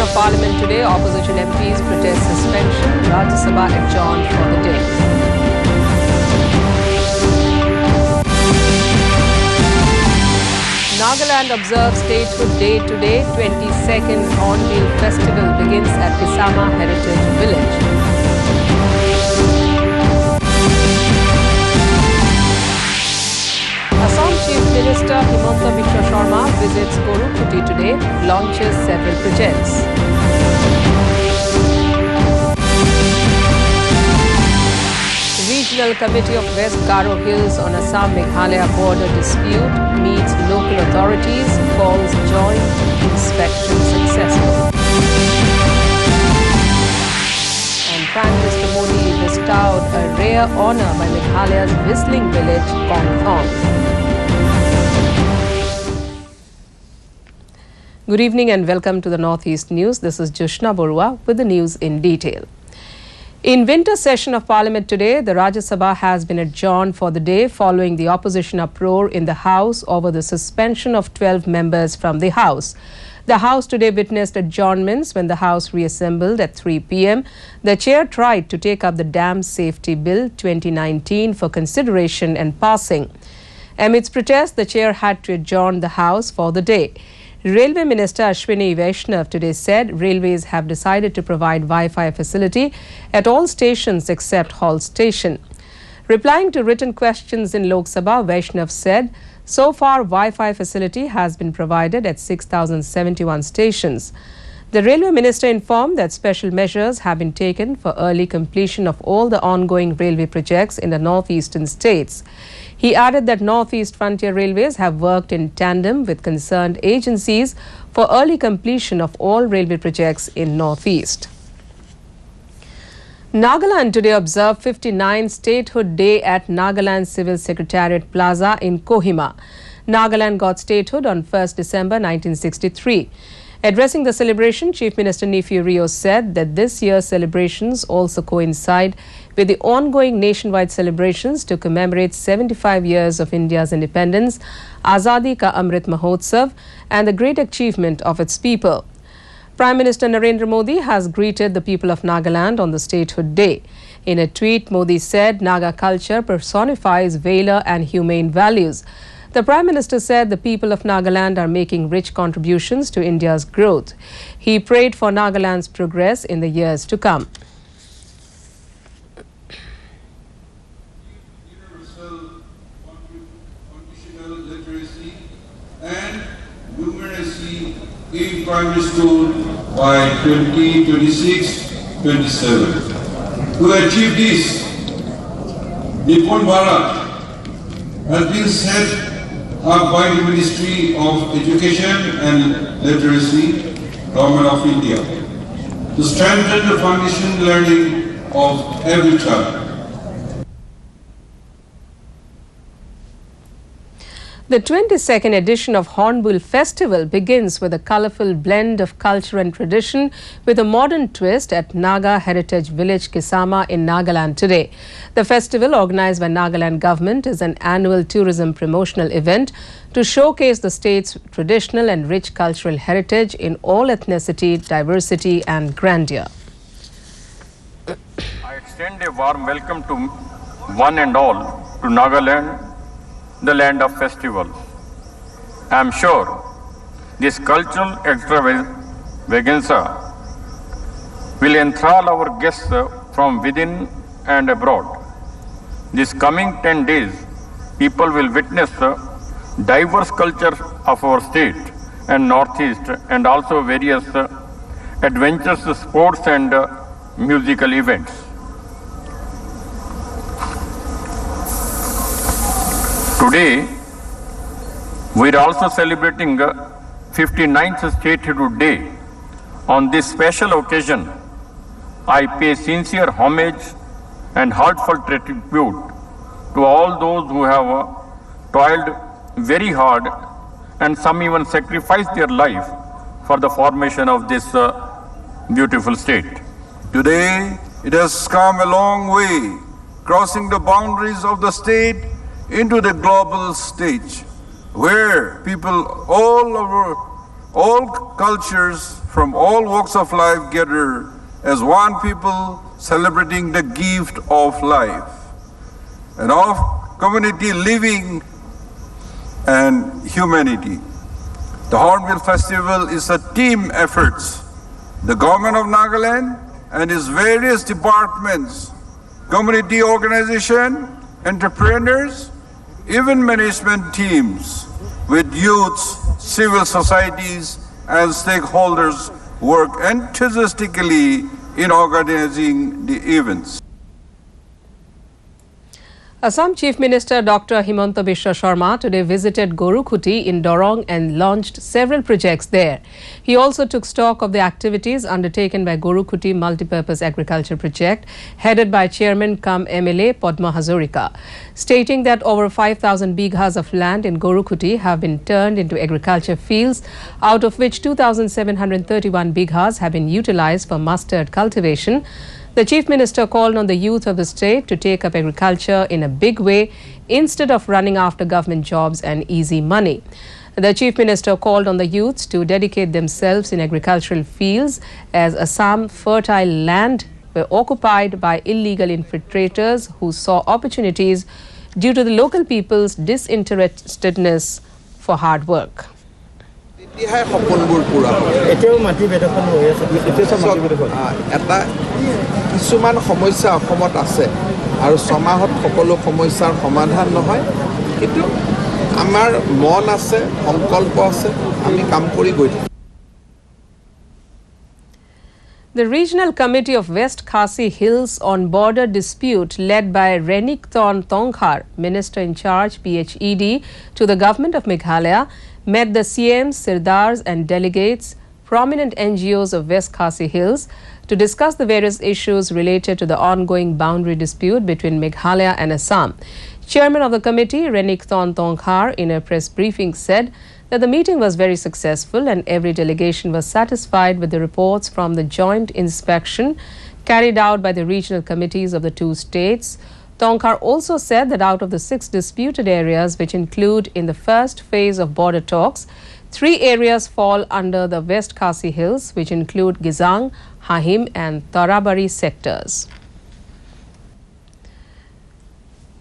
of Parliament today, opposition MPs protest suspension, Rajya Sabha adjourned for the day. Nagaland observes Statehood Day today. 22nd Hornbill Festival begins at Kisama Heritage Village. Assam Chief Minister Himanta Biswa Sharma visits Gorukuti today, launches several projects. Regional Committee of West Garo Hills on Assam-Meghalaya border dispute meets local authorities, calls joint inspection successful. And Prime Minister Modi bestowed a rare honour by Meghalaya's whistling village, Kongthong. Good evening and welcome to the Northeast News. This is Joshna Borua with the news in detail. In winter session of Parliament today, the Rajya Sabha has been adjourned for the day following the opposition uproar in the House over the suspension of 12 members from the House. The House today witnessed adjournments when the House reassembled at 3 p.m. The chair tried to take up the Dam Safety Bill 2019 for consideration and passing. Amidst protest, the chair had to adjourn the House for the day. Railway Minister Ashwini Vaishnav today said railways have decided to provide Wi-Fi facility at all stations except Hall Station. Replying to written questions in Lok Sabha, Vaishnav said, so far Wi-Fi facility has been provided at 6,071 stations. The Railway Minister informed that special measures have been taken for early completion of all the ongoing railway projects in the northeastern states. He added that Northeast Frontier Railways have worked in tandem with concerned agencies for early completion of all railway projects in Northeast. Nagaland today observed 59th Statehood Day at Nagaland Civil Secretariat Plaza in Kohima. Nagaland got statehood on 1st December 1963. Addressing the celebration, Chief Minister Neiphiu Rio said that this year's celebrations also coincide with the ongoing nationwide celebrations to commemorate 75 years of India's independence, Azadi Ka Amrit Mahotsav, and the great achievement of its people. Prime Minister Narendra Modi has greeted the people of Nagaland on the Statehood Day. In a tweet, Modi said Naga culture personifies valor and humane values. The Prime Minister said the people of Nagaland are making rich contributions to India's growth. He prayed for Nagaland's progress in the years to come. Universal conditional literacy and numeracy in primary school by 2026-27. To achieve this, Nippon Bharat has been set up by the Ministry of Education and Literacy, Government of India, to strengthen the foundation learning of every child. The 22nd edition of Hornbill Festival begins with a colourful blend of culture and tradition with a modern twist at Naga Heritage Village Kisama in Nagaland today. The festival, organised by Nagaland government, is an annual tourism promotional event to showcase the state's traditional and rich cultural heritage in all ethnicity, diversity and grandeur. I extend a warm welcome to one and all to Nagaland, the land of festivals. I am sure this cultural extravaganza will enthrall our guests from within and abroad. This coming 10 days, people will witness the diverse culture of our state and Northeast, and also various adventurous sports and musical events. Today, we are also celebrating 59th Statehood Day. On this special occasion, I pay sincere homage and heartfelt tribute to all those who have toiled very hard and some even sacrificed their life for the formation of this beautiful state. Today, it has come a long way, crossing the boundaries of the state into the global stage, where people all all cultures from all walks of life gather as one people celebrating the gift of life and of community living and humanity. The Hornbill Festival is a team effort. The government of Nagaland and its various departments, community organization, entrepreneurs, even management teams with youths, civil societies, and stakeholders work enthusiastically in organizing the events. Assam Chief Minister Dr. Himanta Biswa Sharma today visited Gorukhuti in Dorong and launched several projects there. He also took stock of the activities undertaken by Gorukhuti Multipurpose Agriculture Project, headed by Chairman cum MLA Padma Hazarika, stating that over 5,000 bighas of land in Gorukhuti have been turned into agriculture fields, out of which 2,731 bighas have been utilized for mustard cultivation. The Chief Minister called on the youth of the state to take up agriculture in a big way instead of running after government jobs and easy money. The Chief Minister called on the youths to dedicate themselves in agricultural fields as Assam fertile land were occupied by illegal infiltrators who saw opportunities due to the local people's disinterestedness for hard work. কিছুমান সমস্যা অসমত আছে আৰু সমাজত সকলো সমস্যাৰ সমাধান নহয় কিন্তু আমাৰ মন আছে সংকল্প আছে আমি কাম কৰি গৈ থাকিম The Regional Committee of West Khasi Hills on Border Dispute, led by Renikton Tongkhar, Minister in charge PHED to the Government of Meghalaya, met the CMs, Sirdars and delegates, prominent NGOs of West Khasi Hills, to discuss the various issues related to the ongoing boundary dispute between Meghalaya and Assam. Chairman of the committee, Renikton Tongkhar, in a press briefing said that the meeting was very successful and every delegation was satisfied with the reports from the joint inspection carried out by the regional committees of the two states. Tongkhar also said that out of the 6 disputed areas which include in the first phase of border talks, 3 areas fall under the West Khasi Hills, which include Gizang, Hahim and Tarabari sectors.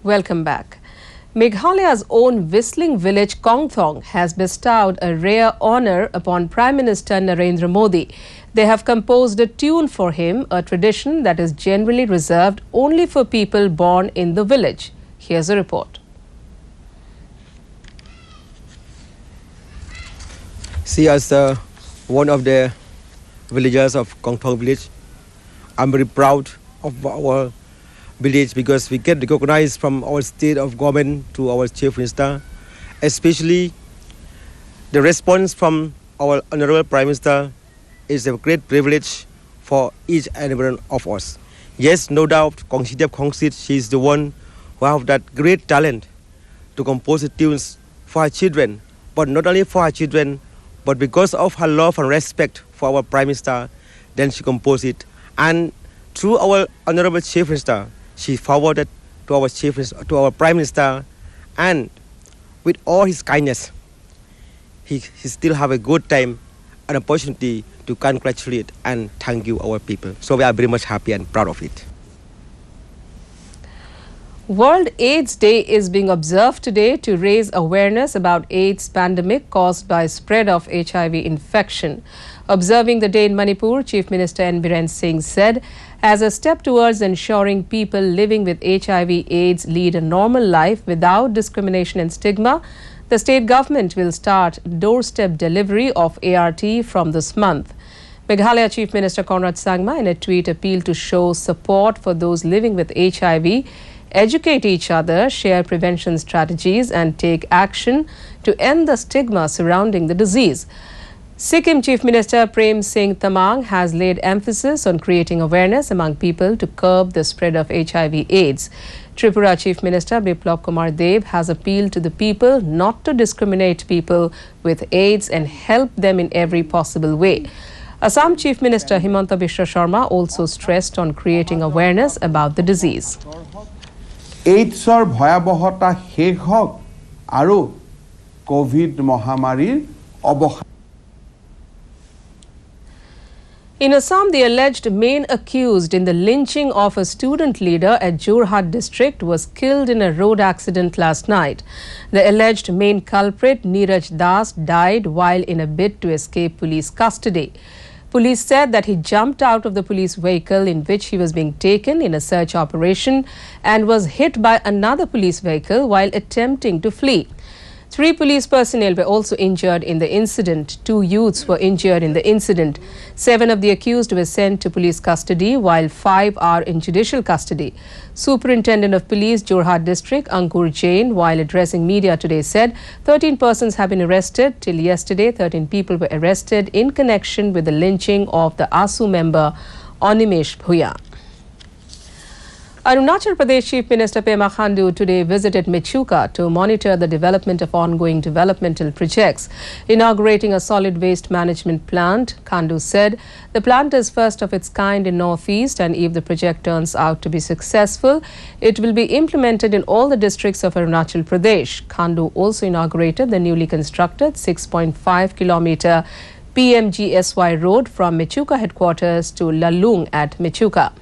Welcome back. Meghalaya's own whistling village Kongthong has bestowed a rare honor upon Prime Minister Narendra Modi. They have composed a tune for him, a tradition that is generally reserved only for people born in the village. Here's a report. See, as one of the villagers of Kongthong village, I'm very proud of our village because we get recognized from our state of government to our chief minister, especially the response from our honorable prime minister is a great privilege for each and every one of us. Yes, no doubt, Kongsidep Kongsit, she is the one who have that great talent to compose the tunes for her children, but not only for her children, but because of her love and respect for our Prime Minister, then she composed it. And through our Honorable Chief Minister, she forwarded to our to our Prime Minister, and with all his kindness, he still have a good time and opportunity to congratulate and thank you, our people. So we are very much happy and proud of it. World AIDS Day is being observed today to raise awareness about AIDS pandemic caused by spread of HIV infection. Observing the day in Manipur, Chief Minister N. Biren Singh said, as a step towards ensuring people living with HIV/AIDS lead a normal life without discrimination and stigma, the state government will start doorstep delivery of ART from this month. Meghalaya Chief Minister Conrad Sangma in a tweet appealed to show support for those living with HIV, educate each other, share prevention strategies and take action to end the stigma surrounding the disease. Sikkim Chief Minister Prem Singh Tamang has laid emphasis on creating awareness among people to curb the spread of HIV/AIDS. Tripura Chief Minister Biplab Kumar Dev has appealed to the people not to discriminate people with AIDS and help them in every possible way. Assam Chief Minister Himanta Biswa Sharma also stressed on creating awareness about the disease. এইডছৰ ভয়াবহতা শেষ হওক আৰু Covid মহামাৰীৰ অৱসান In Assam, the alleged main accused in the lynching of a student leader at Jorhat district was killed in a road accident last night. The alleged main culprit, Neeraj Das, died while in a bid to escape police custody. Police said that he jumped out of the police vehicle in which he was being taken in a search operation and was hit by another police vehicle while attempting to flee. 3 police personnel were also injured in the incident. 2 youths were injured in the incident. 7 of the accused were sent to police custody, while 5 are in judicial custody. Superintendent of Police, Jorhat District, Ankur Jain, while addressing media today, said 13 persons have been arrested. Till yesterday, 13 people were arrested in connection with the lynching of the ASU member Animesh Bhuya. Arunachal Pradesh Chief Minister Pema Khandu today visited Mechuka to monitor the development of ongoing developmental projects. Inaugurating a solid waste management plant, Khandu said the plant is first of its kind in Northeast, and if the project turns out to be successful, it will be implemented in all the districts of Arunachal Pradesh. Khandu also inaugurated the newly constructed 6.5-kilometer PMGSY road from Mechuka headquarters to Lalung at Mechuka.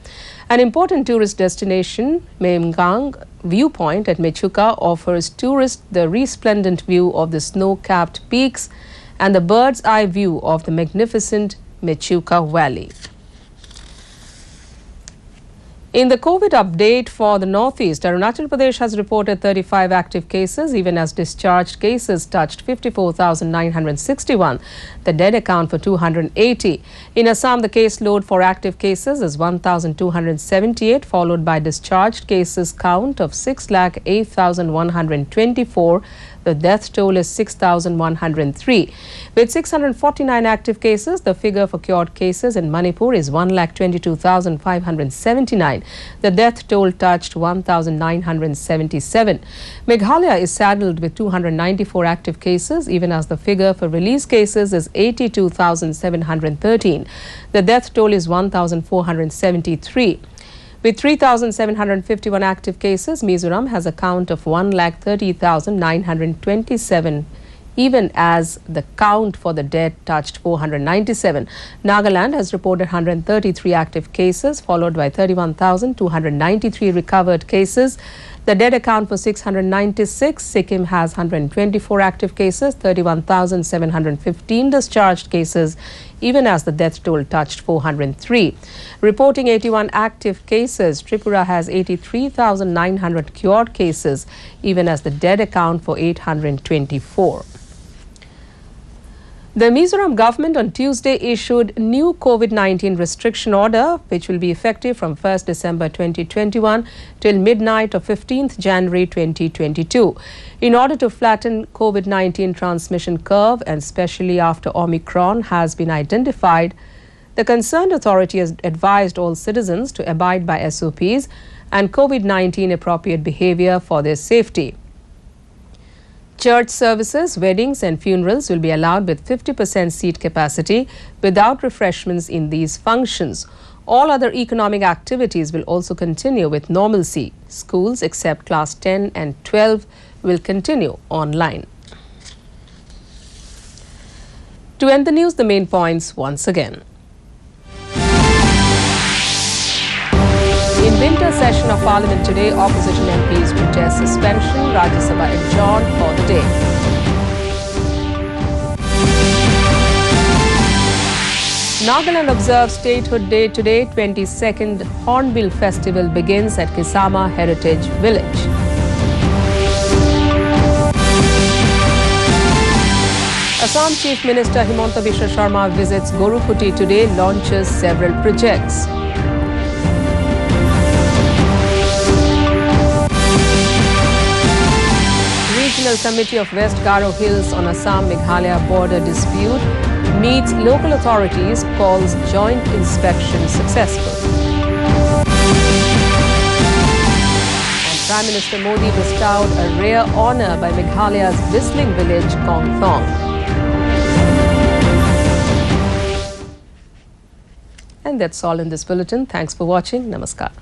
An important tourist destination, Memgang Viewpoint at Mechuka, offers tourists the resplendent view of the snow-capped peaks and the bird's eye view of the magnificent Mechuka Valley. In the COVID update for the Northeast, Arunachal Pradesh has reported 35 active cases, even as discharged cases touched 54,961. The dead account for 280. In Assam, the caseload for active cases is 1,278, followed by discharged cases count of 6,08,124. The death toll is 6,103. With 649 active cases, the figure for cured cases in Manipur is 1,22,579. The death toll touched 1,977. Meghalaya is saddled with 294 active cases, even as the figure for release cases is 82,713. The death toll is 1,473. With 3,751 active cases, Mizoram has a count of 1,30,927, even as the count for the dead touched 497. Nagaland has reported 133 active cases, followed by 31,293 recovered cases. The dead account for 696. Sikkim has 124 active cases, 31,715 discharged cases, even as the death toll touched 403. Reporting 81 active cases, Tripura has 83,900 cured cases, even as the dead account for 824. The Mizoram government on Tuesday issued new COVID-19 restriction order, which will be effective from 1st December 2021 till midnight of 15th January 2022. In order to flatten COVID-19 transmission curve, and especially after Omicron has been identified, the concerned authority has advised all citizens to abide by SOPs and COVID-19 appropriate behavior for their safety. Church services, weddings and funerals will be allowed with 50% seat capacity without refreshments in these functions. All other economic activities will also continue with normalcy. Schools except class 10 and 12 will continue online. To end the news, the main points once again. In winter session of Parliament today, opposition MPs protest suspension. Rajya Sabha adjourned for the day. Nagaland observes Statehood Day today. 22nd Hornbill Festival begins at Kisama Heritage Village. Assam Chief Minister Himanta Biswa Sharma visits Gorukuti today, launches several projects. Regional Committee of West Garo Hills on Assam-Meghalaya border dispute meets local authorities, calls joint inspection successful. And Prime Minister Modi bestowed a rare honor by Meghalaya's whistling village, Kongthong. And that's all in this bulletin. Thanks for watching. Namaskar.